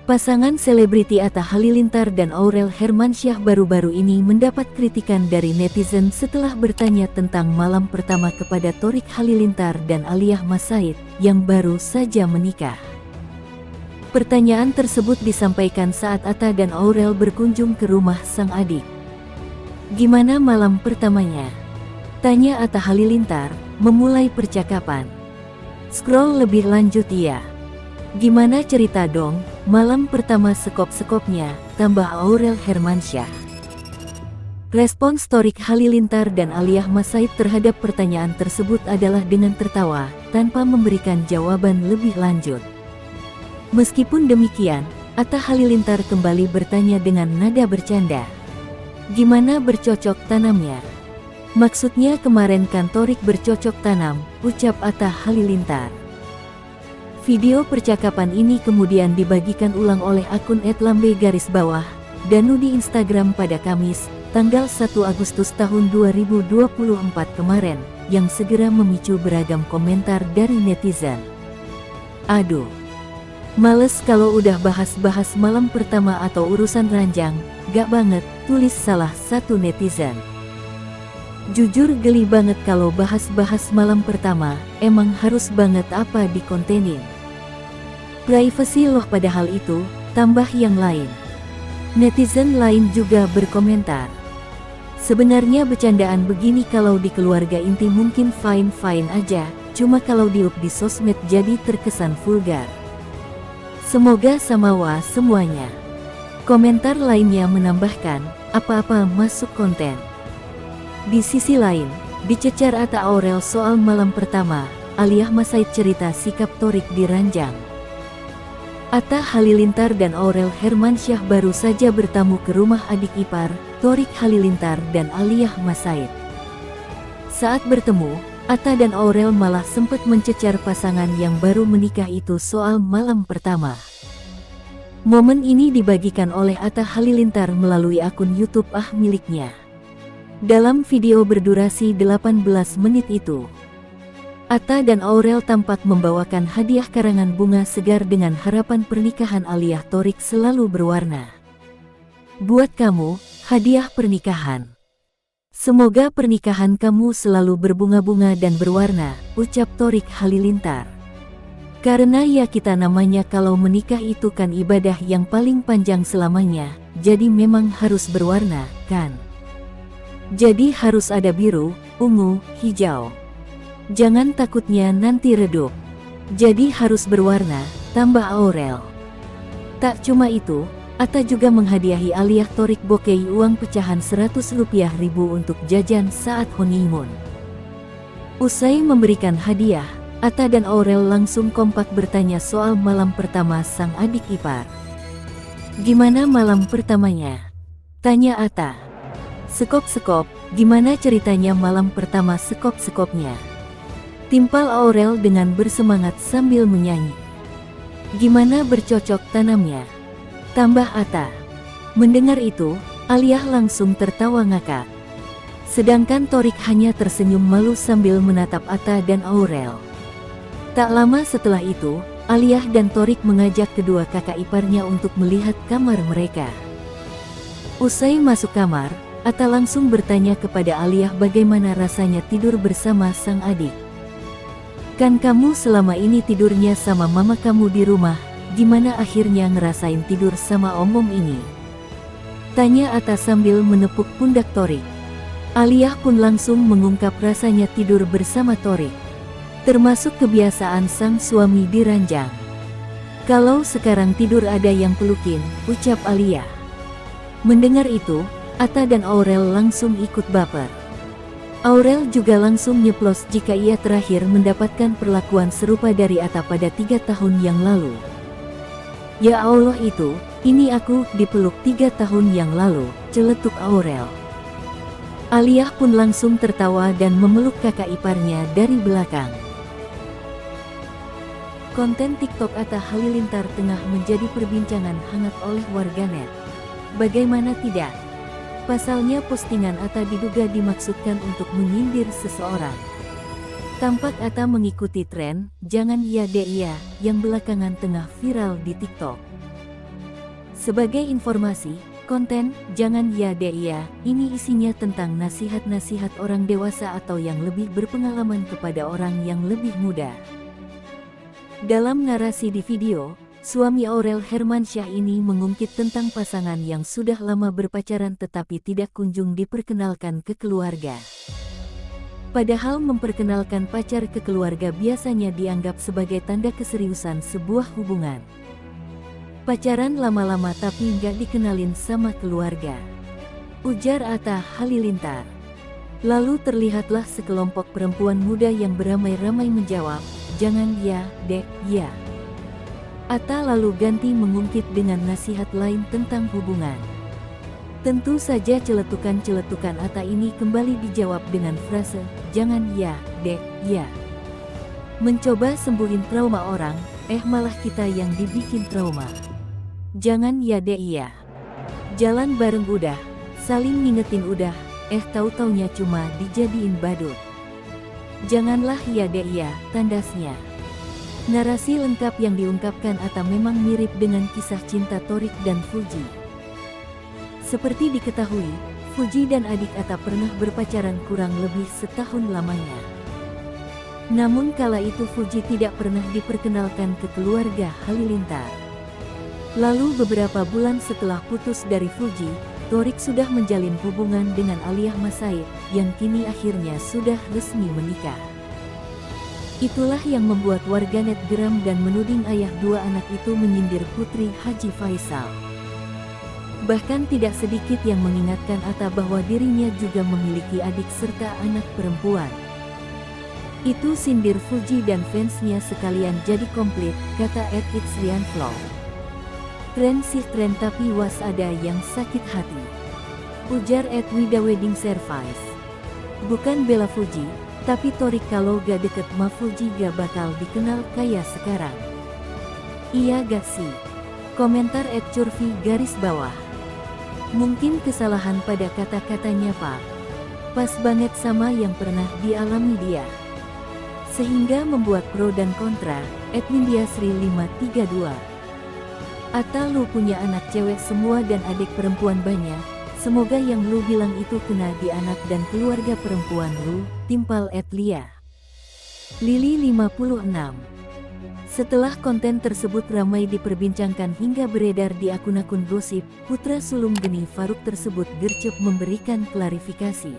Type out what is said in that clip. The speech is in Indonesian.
Pasangan selebriti Atta Halilintar dan Aurel Hermansyah baru-baru ini mendapat kritikan dari netizen setelah bertanya tentang malam pertama kepada Thorik Halilintar dan Aliyah Mas Said yang baru saja menikah. Pertanyaan tersebut disampaikan saat Atta dan Aurel berkunjung ke rumah sang adik. "Gimana malam pertamanya?" tanya Atta Halilintar, memulai percakapan. Scroll lebih lanjut ya. "Gimana cerita dong, malam pertama sekop-sekopnya," tambah Aurel Hermansyah. Respons Thorik Halilintar dan Aliyah Mas Said terhadap pertanyaan tersebut adalah dengan tertawa, tanpa memberikan jawaban lebih lanjut. Meskipun demikian, Atta Halilintar kembali bertanya dengan nada bercanda. "Gimana bercocok tanamnya? Maksudnya kemarin kan Thorik bercocok tanam," ucap Atta Halilintar. Video percakapan ini kemudian dibagikan ulang oleh akun @lambe_danu di Instagram pada Kamis, tanggal 1 Agustus tahun 2024 kemarin, yang segera memicu beragam komentar dari netizen. "Aduh, males kalau udah bahas-bahas malam pertama atau urusan ranjang, gak banget," tulis salah satu netizen. "Jujur geli banget kalau bahas-bahas malam pertama, emang harus banget apa dikontenin? Privacy loh padahal itu," tambah yang lain. Netizen lain juga berkomentar. "Sebenarnya bercandaan begini kalau di keluarga inti mungkin fine-fine aja, cuma kalau diup di sosmed jadi terkesan vulgar. Semoga samawa semuanya." Komentar lainnya menambahkan, "Apa-apa masuk konten." Di sisi lain, dicecar Atta Aurel soal malam pertama, Aliyah Mas Said cerita sikap Thorik di ranjang. Atta Halilintar dan Aurel Hermansyah baru saja bertamu ke rumah adik ipar, Thorik Halilintar dan Aliyah Mas Said. Saat bertemu, Atta dan Aurel malah sempat mencecar pasangan yang baru menikah itu soal malam pertama. Momen ini dibagikan oleh Atta Halilintar melalui akun YouTube miliknya. Dalam video berdurasi 18 menit itu, Atta dan Aurel tampak membawakan hadiah karangan bunga segar dengan harapan pernikahan Aliyah Thorik selalu berwarna. "Buat kamu, hadiah pernikahan. Semoga pernikahan kamu selalu berbunga-bunga dan berwarna," ucap Thorik Halilintar. "Karena ya kita namanya kalau menikah itu kan ibadah yang paling panjang selamanya, jadi memang harus berwarna, kan? Jadi harus ada biru, ungu, hijau. Jangan takutnya nanti redup. Jadi harus berwarna," tambah Aurel. Tak cuma itu, Atta juga menghadiahi Aliyah Thorik bouquet uang pecahan Rp100.000 untuk jajan saat honeymoon. Usai memberikan hadiah, Atta dan Aurel langsung kompak bertanya soal malam pertama sang adik ipar. "Gimana malam pertamanya?" tanya Atta. "Sekop-sekop, gimana ceritanya malam pertama sekop-sekopnya?" timpal Aurel dengan bersemangat sambil menyanyi. "Gimana bercocok tanamnya?" tambah Atta. Mendengar itu, Aliyah langsung tertawa ngakak. Sedangkan Thorik hanya tersenyum malu sambil menatap Atta dan Aurel. Tak lama setelah itu, Aliyah dan Thorik mengajak kedua kakak iparnya untuk melihat kamar mereka. Usai masuk kamar, Atta langsung bertanya kepada Aliyah bagaimana rasanya tidur bersama sang adik. "Kan kamu selama ini tidurnya sama mama kamu di rumah, gimana akhirnya ngerasain tidur sama om-om ini?" tanya Atta sambil menepuk pundak Thorik. Aliyah pun langsung mengungkap rasanya tidur bersama Thorik, termasuk kebiasaan sang suami di ranjang. "Kalau sekarang tidur ada yang pelukin," ucap Aliyah. Mendengar itu, Atta dan Aurel langsung ikut baper. Aurel juga langsung nyeplos jika ia terakhir mendapatkan perlakuan serupa dari Atta pada 3 tahun yang lalu. "Ya Allah ini aku dipeluk 3 tahun yang lalu," celetuk Aurel. Aliyah pun langsung tertawa dan memeluk kakak iparnya dari belakang. Konten TikTok Atta Halilintar tengah menjadi perbincangan hangat oleh warganet. Bagaimana tidak? Pasalnya postingan Atta diduga dimaksudkan untuk menyindir seseorang. Tampak Atta mengikuti tren "Jangan ya dek ya" yang belakangan tengah viral di TikTok. Sebagai informasi, konten "Jangan Ya Dek Ya" ini isinya tentang nasihat-nasihat orang dewasa atau yang lebih berpengalaman kepada orang yang lebih muda. Dalam narasi di video, suami Aurel Hermansyah ini mengungkit tentang pasangan yang sudah lama berpacaran tetapi tidak kunjung diperkenalkan ke keluarga. Padahal memperkenalkan pacar ke keluarga biasanya dianggap sebagai tanda keseriusan sebuah hubungan. Pacaran lama-lama tapi nggak dikenalin sama keluarga, ujar Atta Halilintar. Lalu terlihatlah sekelompok perempuan muda yang beramai-ramai menjawab, "Jangan ya, Dek, ya." Atta lalu ganti mengungkit dengan nasihat lain tentang hubungan. Tentu saja celetukan-celetukan Atta ini kembali dijawab dengan frase, "Jangan ya, Dek, ya." Mencoba sembuhin trauma orang, malah kita yang dibikin trauma. Jangan ya Dek ya. Jalan bareng udah, saling ngingetin udah, tahu-taunya cuma dijadiin badut. Janganlah ya Dek ya, tandasnya. Narasi lengkap yang diungkapkan Atta memang mirip dengan kisah cinta Torik dan Fuji. Seperti diketahui, Fuji dan adik Atta pernah berpacaran kurang lebih setahun lamanya. Namun kala itu Fuji tidak pernah diperkenalkan ke keluarga Halilintar. Lalu beberapa bulan setelah putus dari Fuji, Torik sudah menjalin hubungan dengan Aliyah Massaid, yang kini akhirnya sudah resmi menikah. Itulah yang membuat warganet geram dan menuding ayah dua anak itu menyindir putri Haji Faisal. Bahkan tidak sedikit yang mengingatkan Atta bahwa dirinya juga memiliki adik serta anak perempuan. Itu sindir Fuji dan fansnya sekalian jadi komplit, kata @itsrianvlog. Tren sih tren tapi was ada yang sakit hati, ujar @widaweddingservice. Bukan bela Fuji, tapi Torik kalau gak deket ma Fuji gak bakal dikenal kayak sekarang. Iya gak sih? Komentar @curvi_bawah. Mungkin kesalahan pada kata-katanya Pak. Pas banget sama yang pernah dialami dia. Sehingga membuat pro dan kontra, @windiasri532. Atta lu punya anak cewek semua dan adik perempuan banyak, semoga yang lu bilang itu kena di anak dan keluarga perempuan lu, timpal @lia. Lili 56. Setelah konten tersebut ramai diperbincangkan hingga beredar di akun-akun gosip, putra sulung Geni Faruk tersebut gercep memberikan klarifikasi.